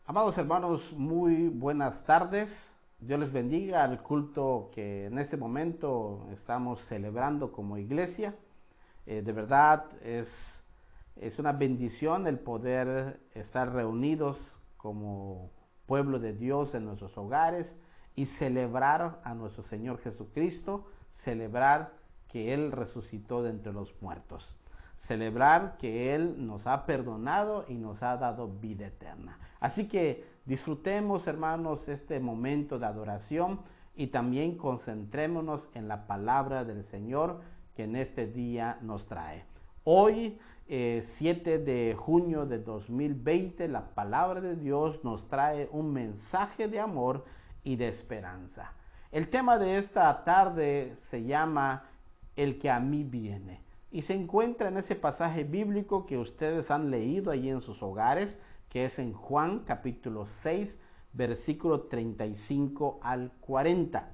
Amados hermanos, muy buenas tardes. Dios les bendiga al culto que en este momento estamos celebrando como iglesia. De verdad es una bendición el poder estar reunidos como pueblo de Dios en nuestros hogares y celebrar a nuestro Señor Jesucristo, celebrar que Él resucitó de entre los muertos, celebrar que Él nos ha perdonado y nos ha dado vida eterna. Así que disfrutemos, hermanos, este momento de adoración y también concentrémonos en la palabra del Señor que en este día nos trae. Hoy, 7 de junio de 2020, la palabra de Dios nos trae un mensaje de amor y de esperanza. El tema de esta tarde se llama El que a mí viene y se encuentra en ese pasaje bíblico que ustedes han leído allí en sus hogares, que es en Juan capítulo 6, versículo 35 al 40.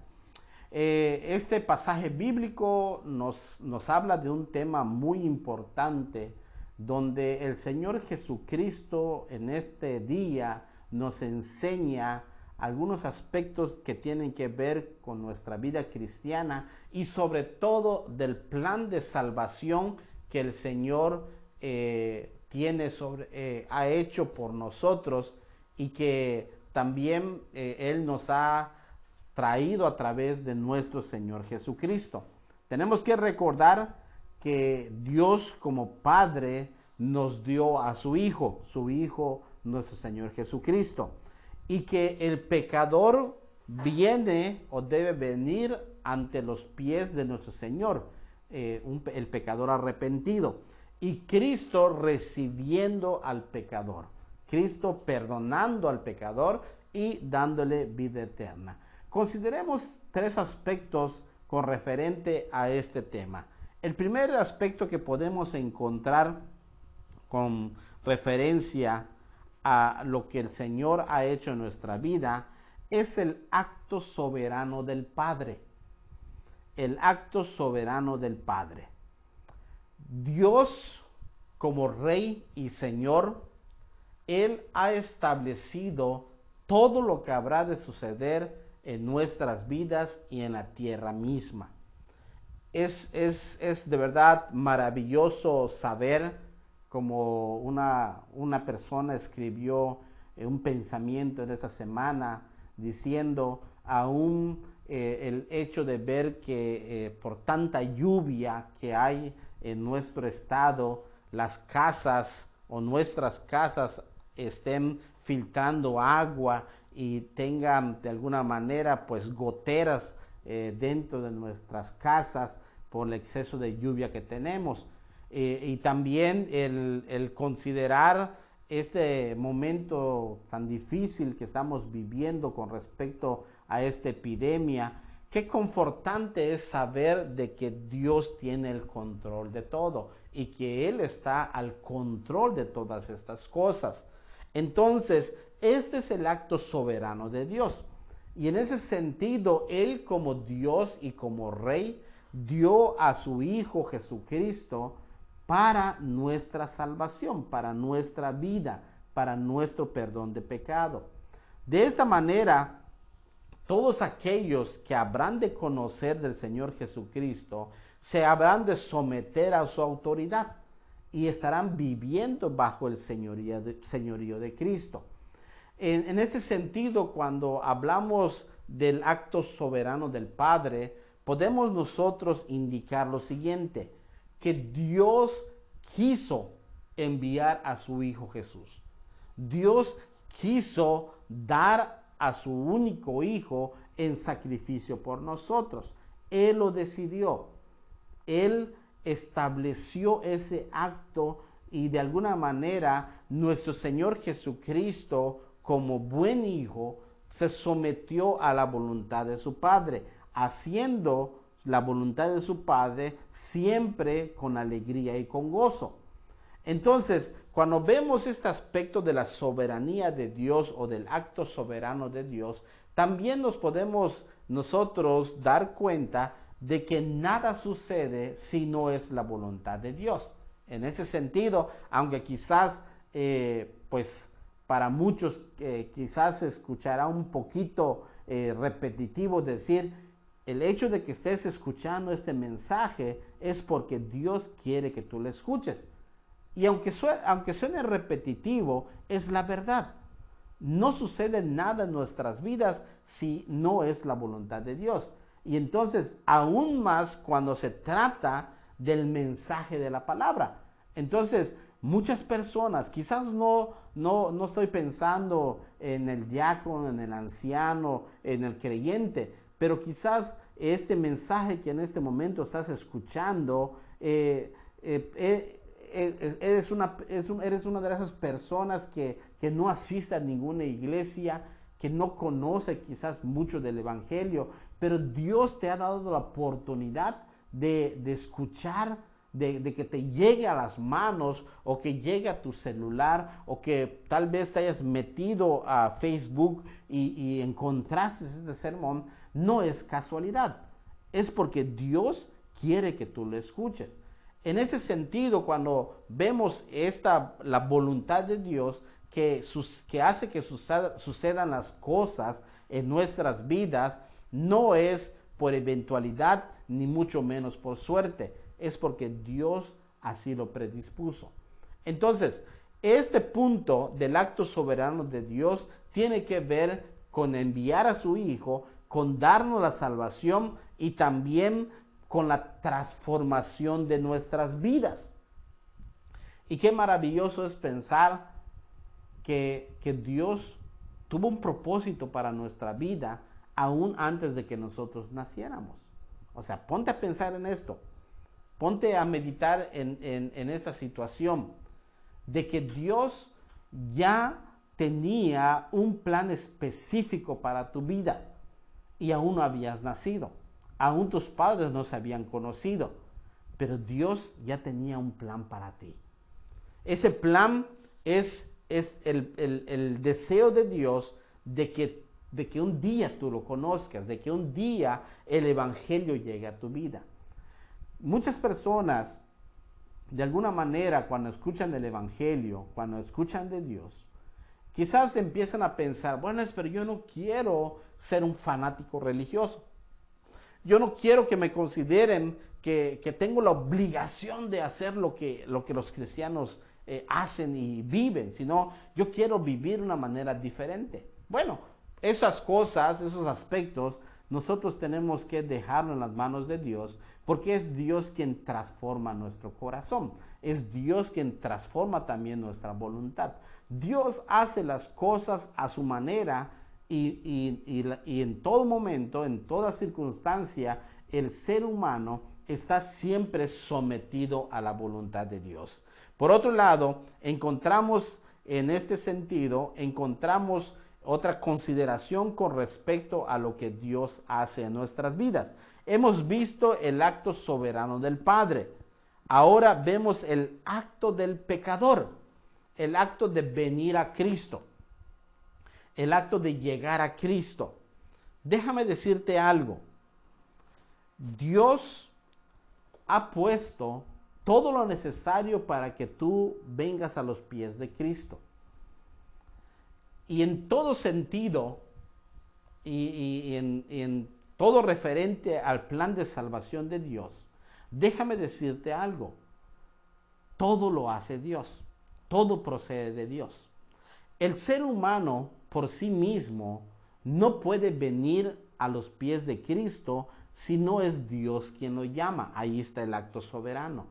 Este pasaje bíblico nos habla de un tema muy importante, donde el Señor Jesucristo en este día nos enseña algunos aspectos que tienen que ver con nuestra vida cristiana y sobre todo del plan de salvación que el Señor ha hecho por nosotros y que también Él nos ha traído a través de nuestro Señor Jesucristo. Tenemos que recordar que Dios como Padre nos dio a su Hijo nuestro Señor Jesucristo, y que el pecador viene o debe venir ante los pies de nuestro Señor, el pecador arrepentido, y Cristo recibiendo al pecador, Cristo perdonando al pecador y dándole vida eterna. Consideremos tres aspectos con referente a este tema. El primer aspecto que podemos encontrar con referencia a lo que el Señor ha hecho en nuestra vida es el acto soberano del Padre. El acto soberano del Padre. Dios, como Rey y Señor, Él ha establecido todo lo que habrá de suceder en nuestras vidas y en la tierra misma. Es de verdad maravilloso saber, como una persona escribió un pensamiento en esa semana, diciendo aún el hecho de ver que por tanta lluvia que hay en nuestro estado, las casas o nuestras casas estén filtrando agua y tengan de alguna manera pues goteras dentro de nuestras casas por el exceso de lluvia que tenemos. Y también el considerar este momento tan difícil que estamos viviendo con respecto a esta epidemia, qué confortante es saber de que Dios tiene el control de todo y que Él está al control de todas estas cosas. Entonces, este es el acto soberano de Dios. Y en ese sentido, Él como Dios y como Rey dio a su Hijo Jesucristo para nuestra salvación, para nuestra vida, para nuestro perdón de pecado. De esta manera, todos aquellos que habrán de conocer del Señor Jesucristo se habrán de someter a su autoridad y estarán viviendo bajo el señorío de Cristo. En ese sentido, cuando hablamos del acto soberano del Padre, podemos nosotros indicar lo siguiente: que Dios quiso enviar a su Hijo Jesús. Dios quiso dar a su único Hijo en sacrificio por nosotros. Él lo decidió. Él estableció ese acto y de alguna manera nuestro Señor Jesucristo, como buen hijo, se sometió a la voluntad de su Padre, haciendo la voluntad de su Padre siempre con alegría y con gozo. Entonces, cuando vemos este aspecto de la soberanía de Dios o del acto soberano de Dios, también nos podemos nosotros dar cuenta de que nada sucede si no es la voluntad de Dios. En ese sentido, aunque quizás pues para muchos quizás se escuchará un poquito repetitivo decir, el hecho de que estés escuchando este mensaje es porque Dios quiere que tú lo escuches. Y aunque suene repetitivo, es la verdad. No sucede nada en nuestras vidas si no es la voluntad de Dios. Y entonces, aún más cuando se trata del mensaje de la palabra. Entonces, muchas personas, quizás no estoy pensando en el diácono, en el anciano, en el creyente, pero quizás este mensaje que en este momento estás escuchando, eres una de esas personas que no asiste a ninguna iglesia, que no conoce quizás mucho del evangelio, pero Dios te ha dado la oportunidad de escuchar, de que te llegue a las manos o que llegue a tu celular o que tal vez te hayas metido a Facebook y encontraste este sermón. No es casualidad, es porque Dios quiere que tú lo escuches. En ese sentido, cuando vemos la voluntad de Dios que hace que sucedan las cosas en nuestras vidas, no es por eventualidad ni mucho menos por suerte, es porque Dios así lo predispuso. Entonces, este punto del acto soberano de Dios tiene que ver con enviar a su Hijo, con darnos la salvación y también con la transformación de nuestras vidas. Y qué maravilloso es pensar que Dios tuvo un propósito para nuestra vida aún antes de que nosotros naciéramos. O sea, ponte a pensar en esto. Ponte a meditar en esa situación de que Dios ya tenía un plan específico para tu vida y aún no habías nacido. Aún tus padres no se habían conocido, pero Dios ya tenía un plan para ti. Ese plan es el deseo de Dios de que un día tú lo conozcas, de que un día el evangelio llegue a tu vida. Muchas personas, de alguna manera, cuando escuchan el evangelio, cuando escuchan de Dios, quizás empiezan a pensar, bueno, pero yo no quiero ser un fanático religioso. Yo no quiero que me consideren que tengo la obligación de hacer lo que los cristianos hacen y viven, sino yo quiero vivir de una manera diferente. Bueno, esas cosas, esos aspectos, nosotros tenemos que dejarlo en las manos de Dios, porque es Dios quien transforma nuestro corazón. Es Dios quien transforma también nuestra voluntad. Dios hace las cosas a su manera y en todo momento, en toda circunstancia, el ser humano está siempre sometido a la voluntad de Dios. Por otro lado, encontramos en este sentido, encontramos otra consideración con respecto a lo que Dios hace en nuestras vidas. Hemos visto el acto soberano del Padre. Ahora vemos el acto del pecador, el acto de venir a Cristo, el acto de llegar a Cristo. Déjame decirte algo. Dios ha puesto todo lo necesario para que tú vengas a los pies de Cristo. Y en todo sentido, y en todo referente al plan de salvación de Dios, déjame decirte algo. Todo lo hace Dios. Todo procede de Dios. El ser humano por sí mismo no puede venir a los pies de Cristo si no es Dios quien lo llama. Ahí está el acto soberano.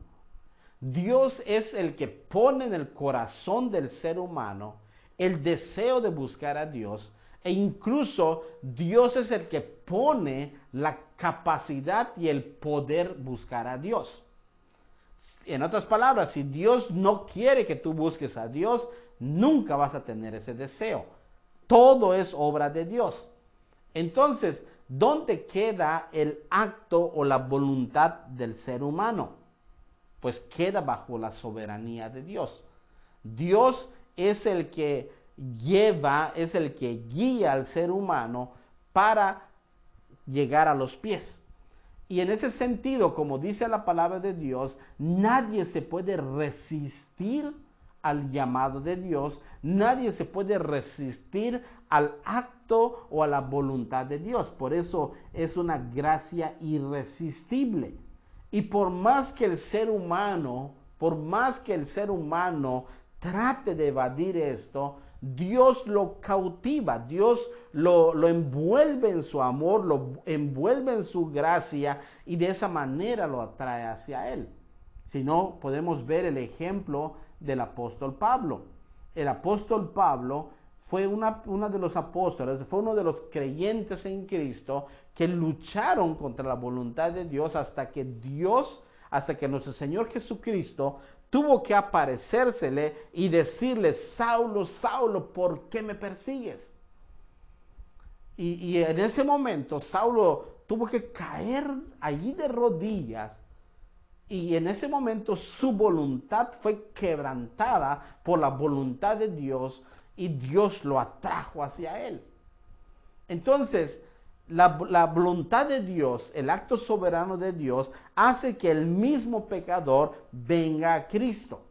Dios es el que pone en el corazón del ser humano el deseo de buscar a Dios, e incluso Dios es el que pone la capacidad y el poder buscar a Dios. En otras palabras, si Dios no quiere que tú busques a Dios, nunca vas a tener ese deseo. Todo es obra de Dios. Entonces, ¿dónde queda el acto o la voluntad del ser humano? Pues queda bajo la soberanía de Dios. Dios es el que lleva, es el que guía al ser humano para llegar a los pies. Y en ese sentido, como dice la palabra de Dios, nadie se puede resistir al llamado de Dios, nadie se puede resistir al acto o a la voluntad de Dios. Por eso es una gracia irresistible. Y por más que el ser humano trate de evadir esto, Dios lo cautiva, Dios lo envuelve en su amor, lo envuelve en su gracia y de esa manera lo atrae hacia Él. Si no, podemos ver el ejemplo del apóstol Pablo. El apóstol Pablo fue uno de los apóstoles, fue uno de los creyentes en Cristo que lucharon contra la voluntad de Dios hasta que nuestro Señor Jesucristo tuvo que aparecérsele y decirle: Saulo, Saulo, ¿por qué me persigues? Y en ese momento Saulo tuvo que caer allí de rodillas, y en ese momento su voluntad fue quebrantada por la voluntad de Dios y Dios lo atrajo hacia él. Entonces, la voluntad de Dios, el acto soberano de Dios, hace que el mismo pecador venga a Cristo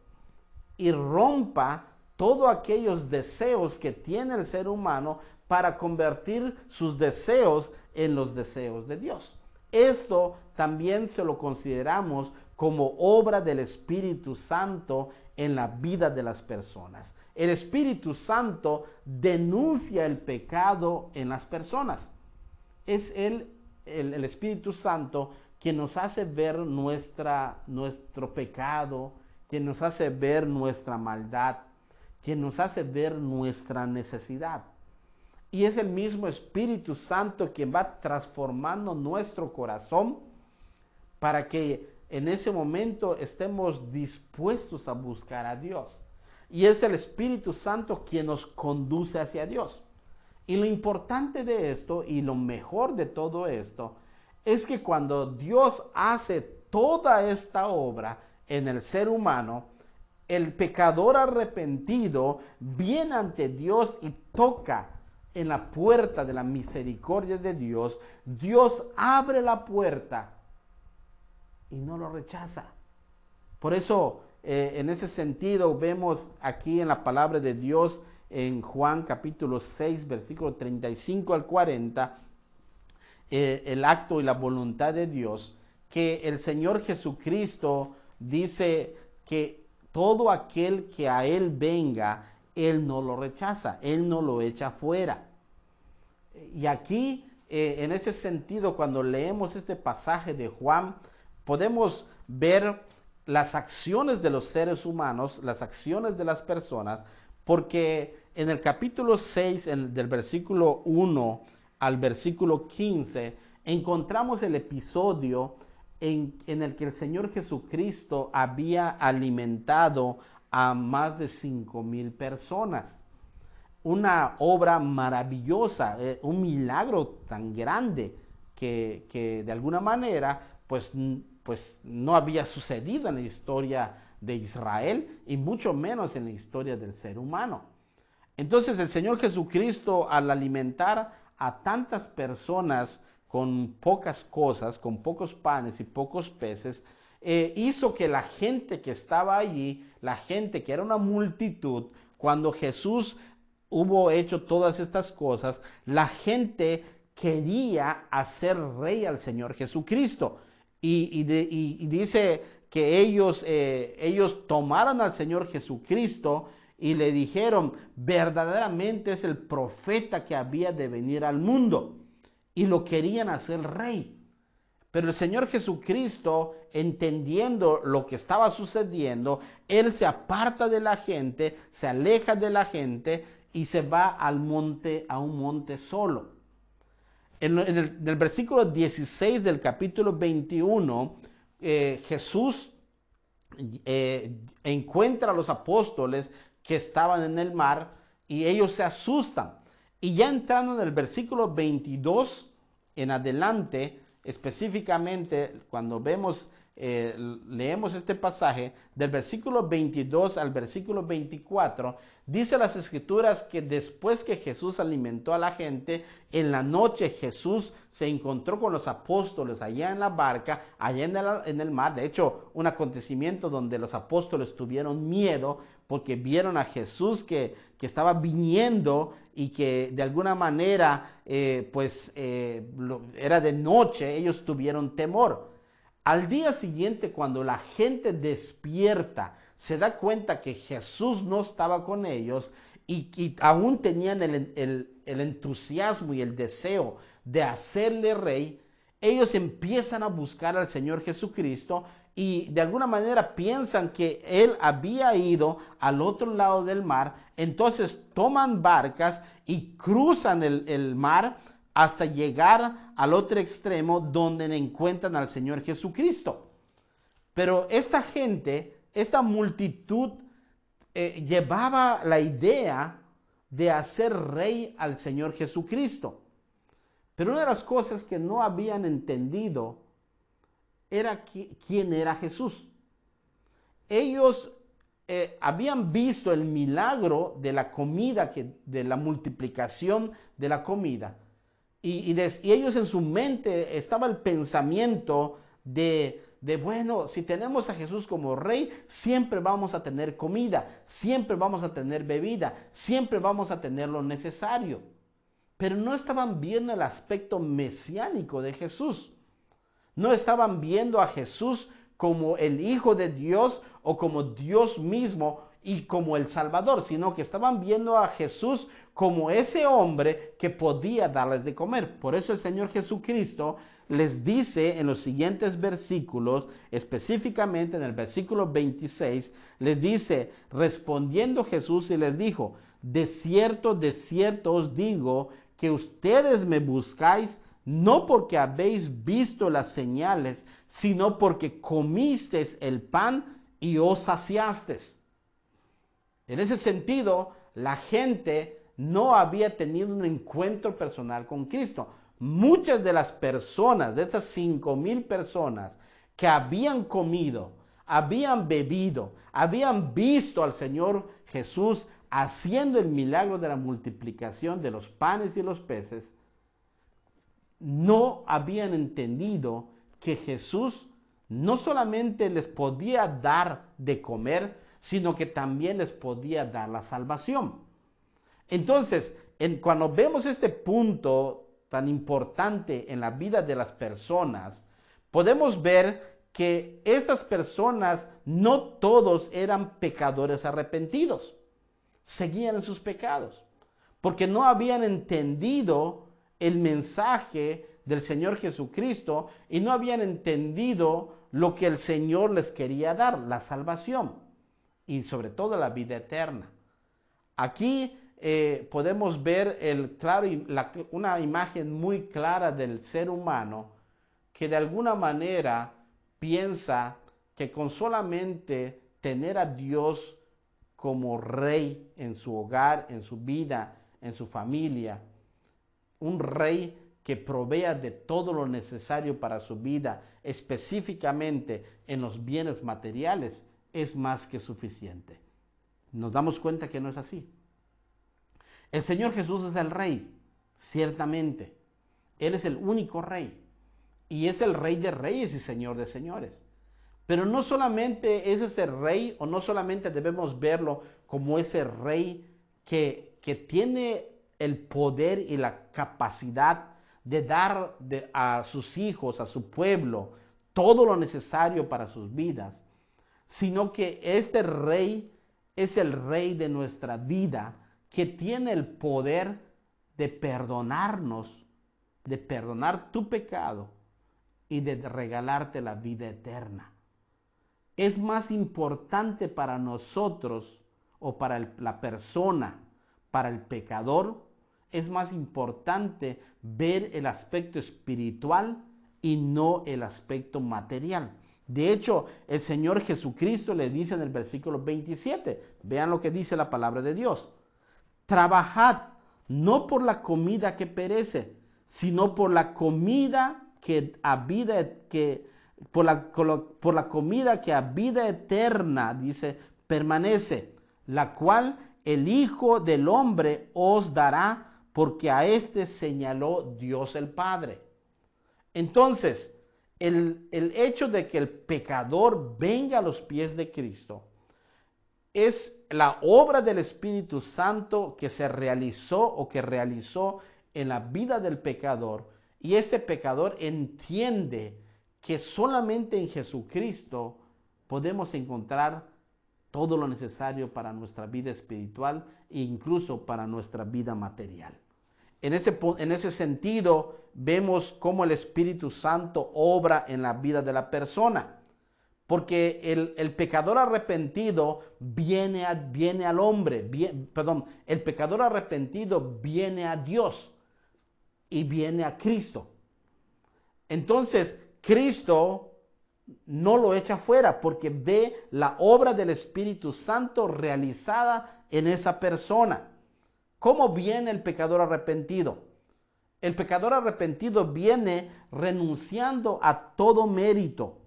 y rompa todos aquellos deseos que tiene el ser humano para convertir sus deseos en los deseos de Dios. Esto también se lo consideramos como obra del Espíritu Santo en la vida de las personas. El Espíritu Santo denuncia el pecado en las personas. Es el Espíritu Santo quien nos hace ver nuestro pecado, quien nos hace ver nuestra maldad, quien nos hace ver nuestra necesidad. Y es el mismo Espíritu Santo quien va transformando nuestro corazón para que en ese momento estemos dispuestos a buscar a Dios. Y es el Espíritu Santo quien nos conduce hacia Dios. Y lo importante de esto y lo mejor de todo esto es que cuando Dios hace toda esta obra en el ser humano, el pecador arrepentido viene ante Dios y toca en la puerta de la misericordia de Dios. Dios abre la puerta y no lo rechaza. Por eso, en ese sentido, vemos aquí en la palabra de Dios, en Juan capítulo 6, versículo 35 al 40, el acto y la voluntad de Dios, que el Señor Jesucristo dice que todo aquel que a Él venga, Él no lo rechaza, Él no lo echa fuera. Y aquí, en ese sentido, cuando leemos este pasaje de Juan, podemos ver las acciones de los seres humanos, las acciones de las personas, porque en el capítulo 6, del versículo 1 al versículo 15, encontramos el episodio en el que el Señor Jesucristo había alimentado a más de 5,000 personas. Una obra maravillosa, un milagro tan grande que de alguna manera pues no había sucedido en la historia de Israel y mucho menos en la historia del ser humano. Entonces el Señor Jesucristo, al alimentar a tantas personas con pocas cosas, con pocos panes y pocos peces, hizo que la gente que estaba allí, la gente que era una multitud, cuando Jesús hubo hecho todas estas cosas, la gente quería hacer rey al Señor Jesucristo. Y dice que ellos tomaron al Señor Jesucristo y le dijeron: verdaderamente es el profeta que había de venir al mundo. Y lo querían hacer rey. Pero el Señor Jesucristo, entendiendo lo que estaba sucediendo, Él se aparta de la gente, se aleja de la gente y se va al monte, a un monte solo. En el versículo 16 del capítulo 21, Jesús encuentra a los apóstoles que estaban en el mar y ellos se asustan. Y ya entrando en el versículo 22 en adelante, específicamente cuando vemos leemos este pasaje, del versículo 22 al versículo 24, dice las Escrituras que después que Jesús alimentó a la gente, en la noche Jesús se encontró con los apóstoles allá en la barca, allá en el mar. De hecho, un acontecimiento donde los apóstoles tuvieron miedo porque vieron a Jesús que estaba viniendo y que de alguna manera era de noche. Ellos tuvieron temor. Al día siguiente, cuando la gente despierta, se da cuenta que Jesús no estaba con ellos y aún tenían el entusiasmo y el deseo de hacerle rey. Ellos empiezan a buscar al Señor Jesucristo y de alguna manera piensan que Él había ido al otro lado del mar. Entonces toman barcas y cruzan el mar hasta llegar al otro extremo donde encuentran al Señor Jesucristo. Pero esta gente, esta multitud, llevaba la idea de hacer rey al Señor Jesucristo. Pero una de las cosas que no habían entendido era quién era Jesús. Ellos habían visto el milagro de la comida, de la multiplicación de la comida. Y ellos en su mente estaba el pensamiento de bueno, si tenemos a Jesús como rey, siempre vamos a tener comida, siempre vamos a tener bebida, siempre vamos a tener lo necesario. Pero no estaban viendo el aspecto mesiánico de Jesús. No estaban viendo a Jesús como el Hijo de Dios o como Dios mismo y como el Salvador, sino que estaban viendo a Jesús como ese hombre que podía darles de comer. Por eso el Señor Jesucristo les dice en los siguientes versículos, específicamente en el versículo 26, les dice, respondiendo Jesús y les dijo, de cierto os digo que ustedes me buscáis no porque habéis visto las señales, sino porque comisteis el pan y os saciasteis. En ese sentido, la gente no había tenido un encuentro personal con Cristo. Muchas de las personas, de esas 5,000 personas que habían comido, habían bebido, habían visto al Señor Jesús haciendo el milagro de la multiplicación de los panes y los peces, no habían entendido que Jesús no solamente les podía dar de comer, sino que también les podía dar la salvación. Entonces, cuando vemos este punto tan importante en la vida de las personas, podemos ver que estas personas no todos eran pecadores arrepentidos. Seguían en sus pecados, porque no habían entendido el mensaje del Señor Jesucristo y no habían entendido lo que el Señor les quería dar, la salvación y sobre todo la vida eterna. Aquí podemos ver una imagen muy clara del ser humano que de alguna manera piensa que con solamente tener a Dios como rey en su hogar, en su vida, en su familia, un rey que provea de todo lo necesario para su vida, específicamente en los bienes materiales, es más que suficiente. Nos damos cuenta que no es así. El Señor Jesús es el rey, ciertamente. Él es el único rey. Y es el rey de reyes y señor de señores. Pero no solamente es ese rey, o no solamente debemos verlo como ese rey que tiene el poder y la capacidad de dar a sus hijos, a su pueblo, todo lo necesario para sus vidas, sino que este rey es el rey de nuestra vida, que tiene el poder de perdonarnos, de perdonar tu pecado y de regalarte la vida eterna. Es más importante para nosotros o para la persona, para el pecador, es más importante ver el aspecto espiritual y no el aspecto material. De hecho, el Señor Jesucristo le dice en el versículo 27, vean lo que dice la palabra de Dios. Trabajad no por la comida que perece, sino por la comida que por la comida que a vida eterna, dice, permanece, la cual el Hijo del Hombre os dará, porque a éste señaló Dios el Padre. Entonces, el hecho de que el pecador venga a los pies de Cristo es la obra del Espíritu Santo que se realizó o que realizó en la vida del pecador. Y este pecador entiende que solamente en Jesucristo podemos encontrar todo lo necesario para nuestra vida espiritual e incluso para nuestra vida material. En ese sentido, vemos cómo el Espíritu Santo obra en la vida de la persona. Porque el pecador arrepentido viene al hombre, el pecador arrepentido viene a Dios y viene a Cristo. Entonces, Cristo no lo echa fuera porque ve la obra del Espíritu Santo realizada en esa persona. ¿Cómo viene el pecador arrepentido? El pecador arrepentido viene renunciando a todo mérito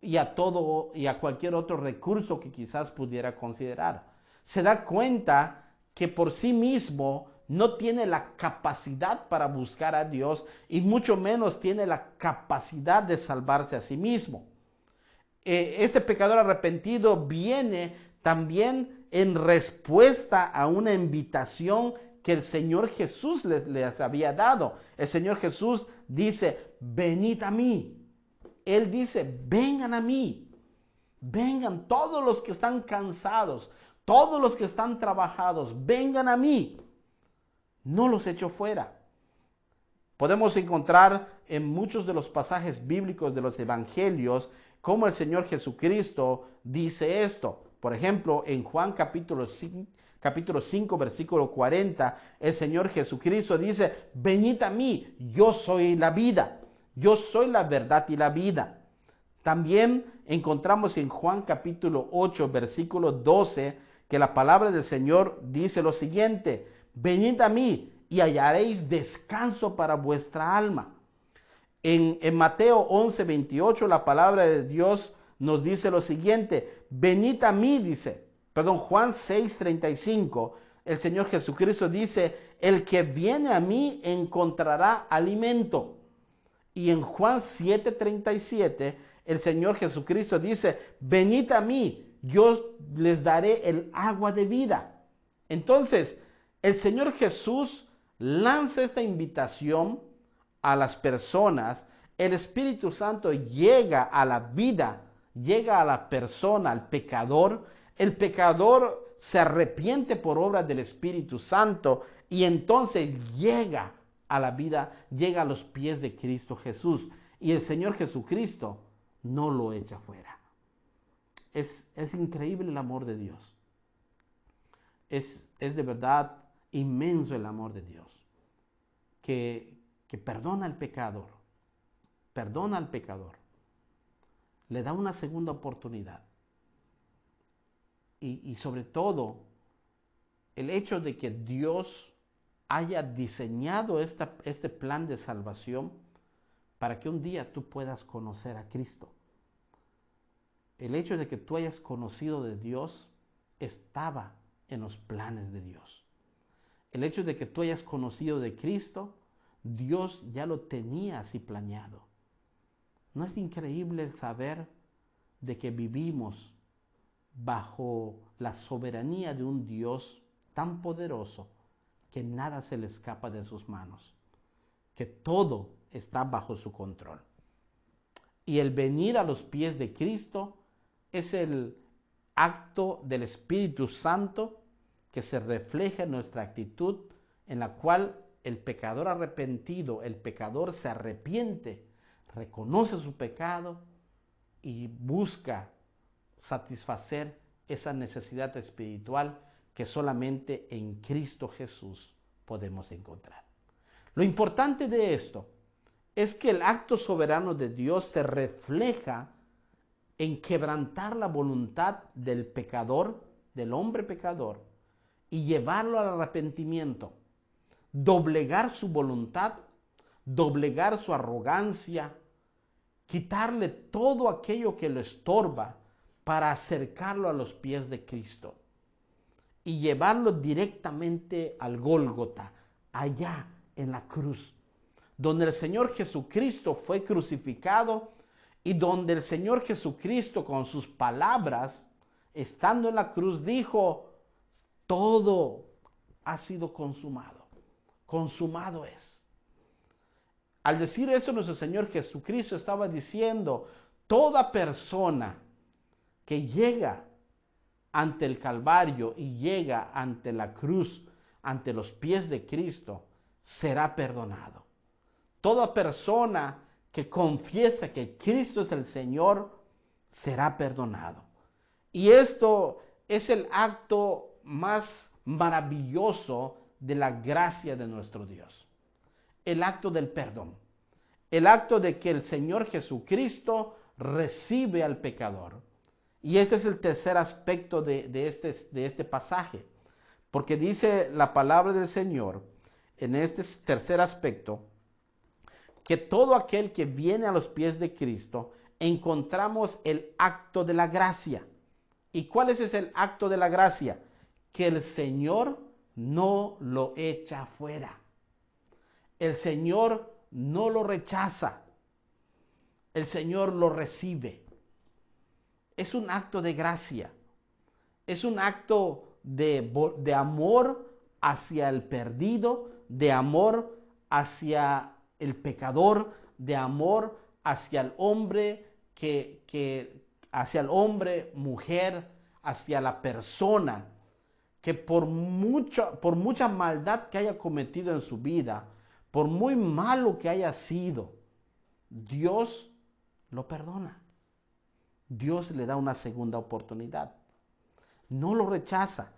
y a cualquier otro recurso que quizás pudiera considerar. Se da cuenta que por sí mismo no tiene la capacidad para buscar a Dios y mucho menos tiene la capacidad de salvarse a sí mismo. Este pecador arrepentido viene también en respuesta a una invitación que el Señor Jesús les había dado. El Señor Jesús dice, venid a mí. Él dice, vengan a mí. Vengan todos los que están cansados, todos los que están trabajados, vengan a mí. No los echo fuera. Podemos encontrar en muchos de los pasajes bíblicos de los evangelios cómo el Señor Jesucristo dice esto. Por ejemplo, en Juan capítulo 5, versículo 40, el Señor Jesucristo dice, venid a mí, yo soy la vida, yo soy la verdad y la vida. También encontramos en Juan capítulo 8, versículo 12, que la palabra del Señor dice lo siguiente, venid a mí y hallaréis descanso para vuestra alma. En Mateo 11, 28, la palabra de Dios nos dice lo siguiente, venid a mí, Juan 6, 35, el Señor Jesucristo dice, el que viene a mí encontrará alimento. Y en Juan 7, 37, el Señor Jesucristo dice, venid a mí, yo les daré el agua de vida. Entonces, el Señor Jesús lanza esta invitación a las personas, el Espíritu Santo llega a la vida, llega a la persona, al pecador, el pecador se arrepiente por obra del Espíritu Santo y entonces llega a la vida, llega a los pies de Cristo Jesús y el Señor Jesucristo no lo echa fuera. Es increíble el amor de Dios. Es de verdad inmenso el amor de Dios que perdona al pecador, le da una segunda oportunidad. Y sobre todo, el hecho de que Dios haya diseñado este plan de salvación para que un día tú puedas conocer a Cristo. El hecho de que tú hayas conocido de Dios estaba en los planes de Dios. El hecho de que tú hayas conocido de Cristo, Dios ya lo tenía así planeado. ¿No es increíble el saber de que vivimos bajo la soberanía de un Dios tan poderoso que nada se le escapa de sus manos, que todo está bajo su control? Y el venir a los pies de Cristo es el acto del Espíritu Santo que se refleja en nuestra actitud, en la cual el pecador arrepentido, el pecador se arrepiente, reconoce su pecado y busca satisfacer esa necesidad espiritual que solamente en Cristo Jesús podemos encontrar. Lo importante de esto es que el acto soberano de Dios se refleja en quebrantar la voluntad del pecador, del hombre pecador, y llevarlo al arrepentimiento, doblegar su voluntad, doblegar su arrogancia quitarle todo aquello que lo estorba para acercarlo a los pies de Cristo y llevarlo directamente al Gólgota, allá en la cruz, donde el Señor Jesucristo fue crucificado y donde el Señor Jesucristo con sus palabras, estando en la cruz, dijo: todo ha sido consumado, consumado es. Al decir eso, nuestro Señor Jesucristo estaba diciendo: toda persona que llega ante el Calvario y llega ante la cruz, ante los pies de Cristo, será perdonado. Toda persona que confiesa que Cristo es el Señor, será perdonado. Y esto es el acto más maravilloso de la gracia de nuestro Dios. El acto del perdón. El acto de que el Señor Jesucristo recibe al pecador. Y este es el tercer aspecto de este pasaje. Porque dice la palabra del Señor en este tercer aspecto que todo aquel que viene a los pies de Cristo encontramos el acto de la gracia. ¿Y cuál es ese acto de la gracia? Que el Señor no lo echa fuera. El Señor no lo rechaza. El Señor lo recibe. Es un acto de gracia. Es un acto de amor hacia el perdido, de amor hacia el pecador, de amor hacia el hombre hacia el hombre, mujer, hacia la persona que por mucha maldad que haya cometido en su vida, por muy malo que haya sido, Dios lo perdona. Dios le da una segunda oportunidad. No lo rechaza,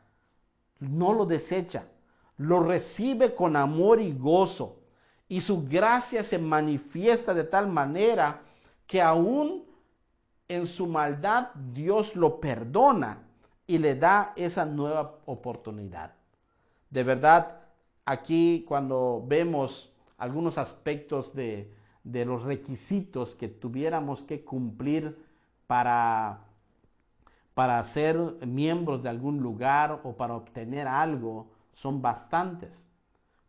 no lo desecha, lo recibe con amor y gozo. Y su gracia se manifiesta de tal manera que aún en su maldad Dios lo perdona y le da esa nueva oportunidad. De verdad, aquí cuando vemos algunos aspectos de los requisitos que tuviéramos que cumplir para ser miembros de algún lugar o para obtener algo, son bastantes.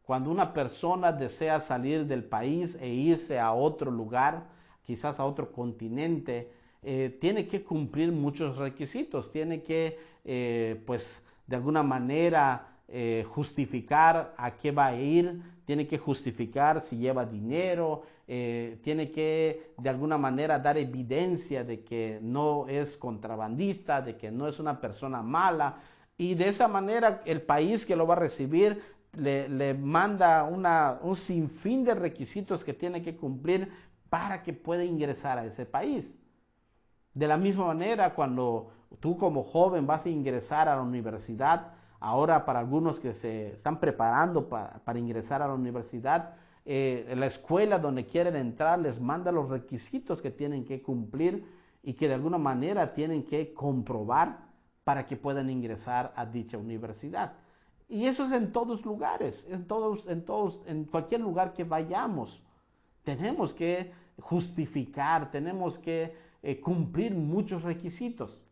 Cuando una persona desea salir del país e irse a otro lugar, quizás a otro continente, tiene que cumplir muchos requisitos. Tiene que, pues, de alguna manera justificar a qué va a ir. Tiene que justificar si lleva dinero. Tiene que, de alguna manera, dar evidencia de que no es contrabandista, de que no es una persona mala. Y de esa manera, el país que lo va a recibir le manda un sinfín de requisitos que tiene que cumplir para que pueda ingresar a ese país. De la misma manera, cuando tú como joven vas a ingresar a la universidad, ahora para algunos que se están preparando para ingresar a la universidad, la escuela donde quieren entrar les manda los requisitos que tienen que cumplir y que de alguna manera tienen que comprobar para que puedan ingresar a dicha universidad. Y eso es en todos lugares, en cualquier lugar que vayamos. Tenemos que justificar, tenemos que cumplir muchos requisitos.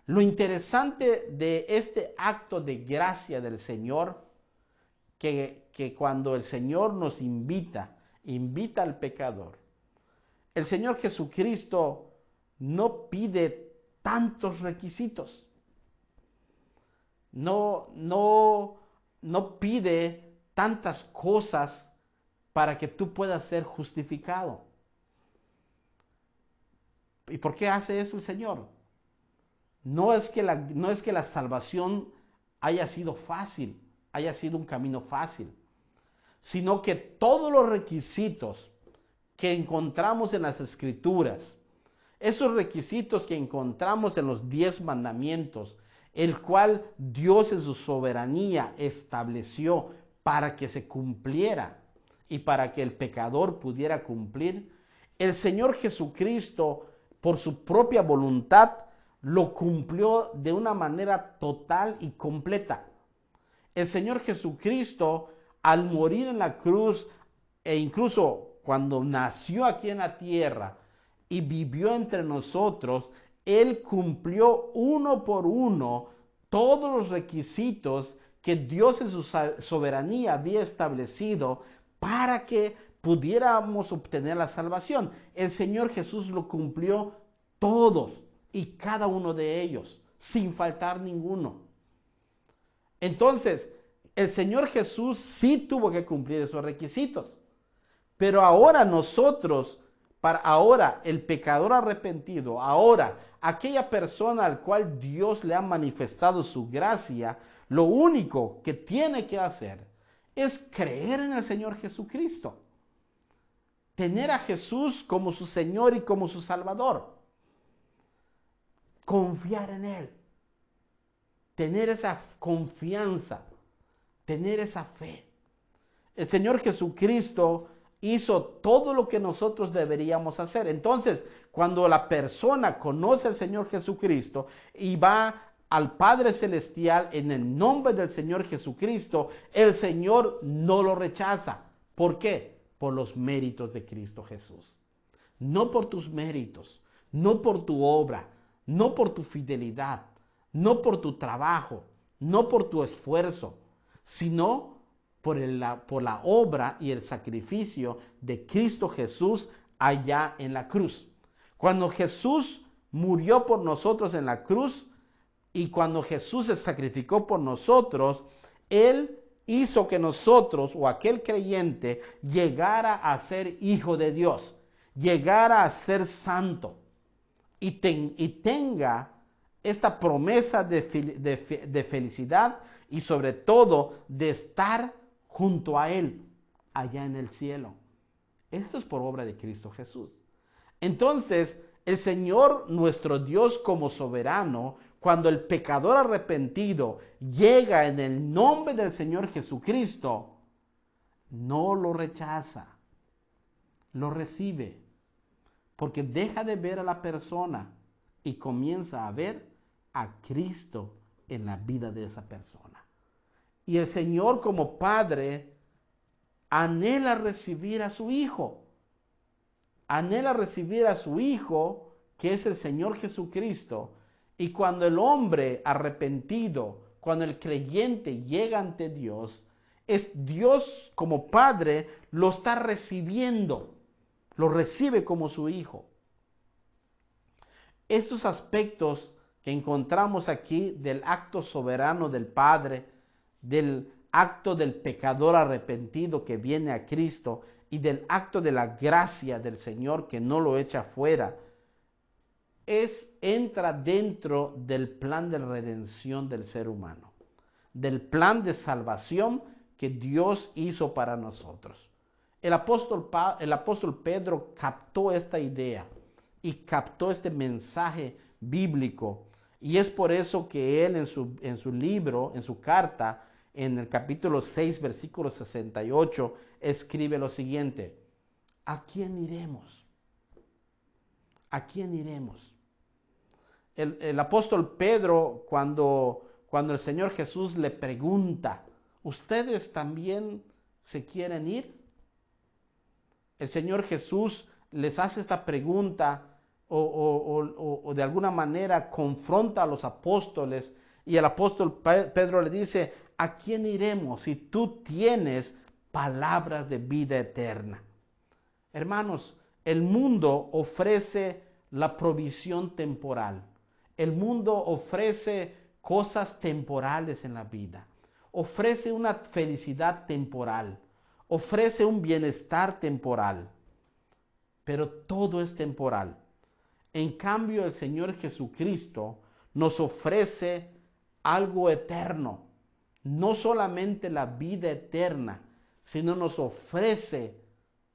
Lo interesante de este acto de gracia del Señor, que cuando el Señor nos invita al pecador, el Señor Jesucristo no pide tantos requisitos. No pide tantas cosas para que tú puedas ser justificado. ¿Y por qué hace eso el Señor? No es que la salvación haya sido fácil, haya sido un camino fácil, sino que todos los requisitos que encontramos en las Escrituras, esos requisitos que encontramos en los 10 mandamientos, el cual Dios en su soberanía estableció para que se cumpliera y para que el pecador pudiera cumplir, el Señor Jesucristo, por su propia voluntad, lo cumplió de una manera total y completa. El Señor Jesucristo, al morir en la cruz, e incluso cuando nació aquí en la tierra, y vivió entre nosotros, Él cumplió uno por uno todos los requisitos que Dios en su soberanía había establecido para que pudiéramos obtener la salvación. El Señor Jesús lo cumplió todos y cada uno de ellos, sin faltar ninguno. Entonces, el Señor Jesús sí tuvo que cumplir esos requisitos. Pero ahora nosotros, para ahora el pecador arrepentido, ahora aquella persona al cual Dios le ha manifestado su gracia, lo único que tiene que hacer es creer en el Señor Jesucristo. Tener a Jesús como su Señor y como su Salvador. Confiar en Él. Tener esa confianza. Tener esa fe. El Señor Jesucristo hizo todo lo que nosotros deberíamos hacer. Entonces, cuando la persona conoce al Señor Jesucristo y va al Padre Celestial en el nombre del Señor Jesucristo, el Señor no lo rechaza. ¿Por qué? Por los méritos de Cristo Jesús. No por tus méritos, no por tu obra, no por tu fidelidad, no por tu trabajo, no por tu esfuerzo, sino por la obra y el sacrificio de Cristo Jesús allá en la cruz. Cuando Jesús murió por nosotros en la cruz y cuando Jesús se sacrificó por nosotros, Él hizo que nosotros o aquel creyente llegara a ser hijo de Dios, llegara a ser santo y tenga esta promesa de felicidad y sobre todo de estar junto a Él allá en el cielo. Esto es por obra de Cristo Jesús. Entonces, el Señor nuestro Dios como soberano, cuando el pecador arrepentido llega en el nombre del Señor Jesucristo, no lo rechaza, lo recibe, porque deja de ver a la persona y comienza a ver a Cristo en la vida de esa persona. Y el Señor como Padre anhela recibir a su Hijo. Anhela recibir a su Hijo, que es el Señor Jesucristo. Y cuando el hombre arrepentido, cuando el creyente llega ante Dios, es Dios como Padre lo está recibiendo, lo recibe como su Hijo. Estos aspectos que encontramos aquí del acto soberano del Padre, del acto del pecador arrepentido que viene a Cristo y del acto de la gracia del Señor que no lo echa fuera, entra dentro del plan de redención del ser humano, del plan de salvación que Dios hizo para nosotros. El apóstol Pedro captó esta idea y captó este mensaje bíblico, y es por eso que él en su libro, en su carta, en el capítulo 6, versículo 68, escribe lo siguiente: ¿a quién iremos? ¿A quién iremos? El apóstol Pedro, cuando el Señor Jesús le pregunta, ¿ustedes también se quieren ir? El Señor Jesús les hace esta pregunta o de alguna manera confronta a los apóstoles, y el apóstol Pedro le dice: ¿a quién iremos si tú tienes palabras de vida eterna? Hermanos, el mundo ofrece la provisión temporal. El mundo ofrece cosas temporales en la vida. Ofrece una felicidad temporal. Ofrece un bienestar temporal. Pero todo es temporal. En cambio, el Señor Jesucristo nos ofrece algo eterno. No solamente la vida eterna, sino nos ofrece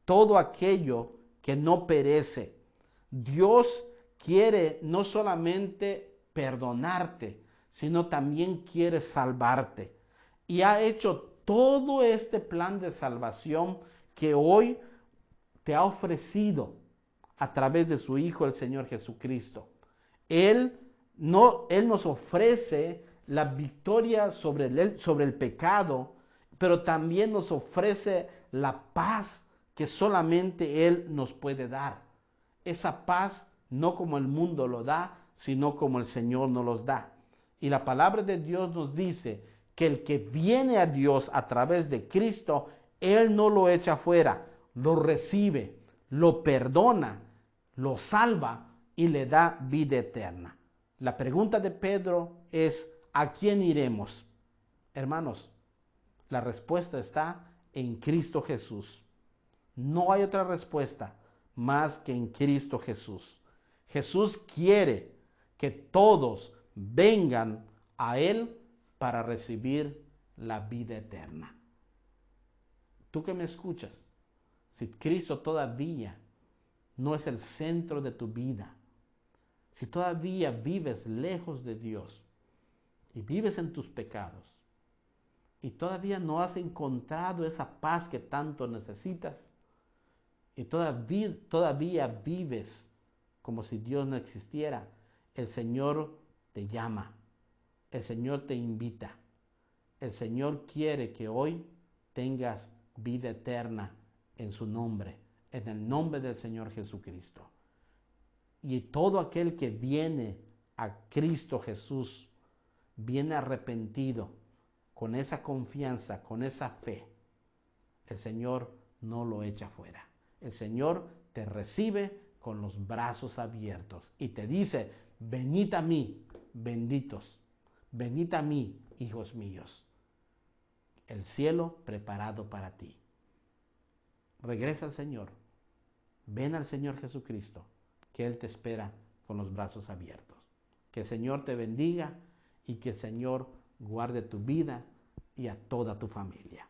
todo aquello que no perece. Dios quiere no solamente perdonarte, sino también quiere salvarte. Y ha hecho todo este plan de salvación que hoy te ha ofrecido a través de su Hijo, el Señor Jesucristo. Él nos ofrece la victoria sobre el pecado, pero también nos ofrece la paz que solamente Él nos puede dar. esa paz no como el mundo lo da, sino como el Señor nos los da. Y la palabra de Dios nos dice que el que viene a Dios a través de Cristo, Él no lo echa fuera, lo recibe, lo perdona, lo salva y le da vida eterna. La pregunta de Pedro es, ¿a quién iremos? Hermanos, la respuesta está en Cristo Jesús. No hay otra respuesta más que en Cristo Jesús. Jesús quiere que todos vengan a Él para recibir la vida eterna. Tú que me escuchas, si Cristo todavía no es el centro de tu vida, si todavía vives lejos de Dios y vives en tus pecados y todavía no has encontrado esa paz que tanto necesitas y todavía vives como si Dios no existiera, el Señor te llama, el Señor te invita, el Señor quiere que hoy tengas vida eterna en su nombre, en el nombre del Señor Jesucristo. Y todo aquel que viene a Cristo Jesús, viene arrepentido, con esa confianza, con esa fe, el Señor no lo echa fuera. El Señor te recibe con los brazos abiertos y te dice, venid a mí, benditos, venid a mí, hijos míos. El cielo preparado para ti. Regresa al Señor, ven al Señor Jesucristo, que Él te espera con los brazos abiertos. Que el Señor te bendiga y que el Señor guarde tu vida y a toda tu familia.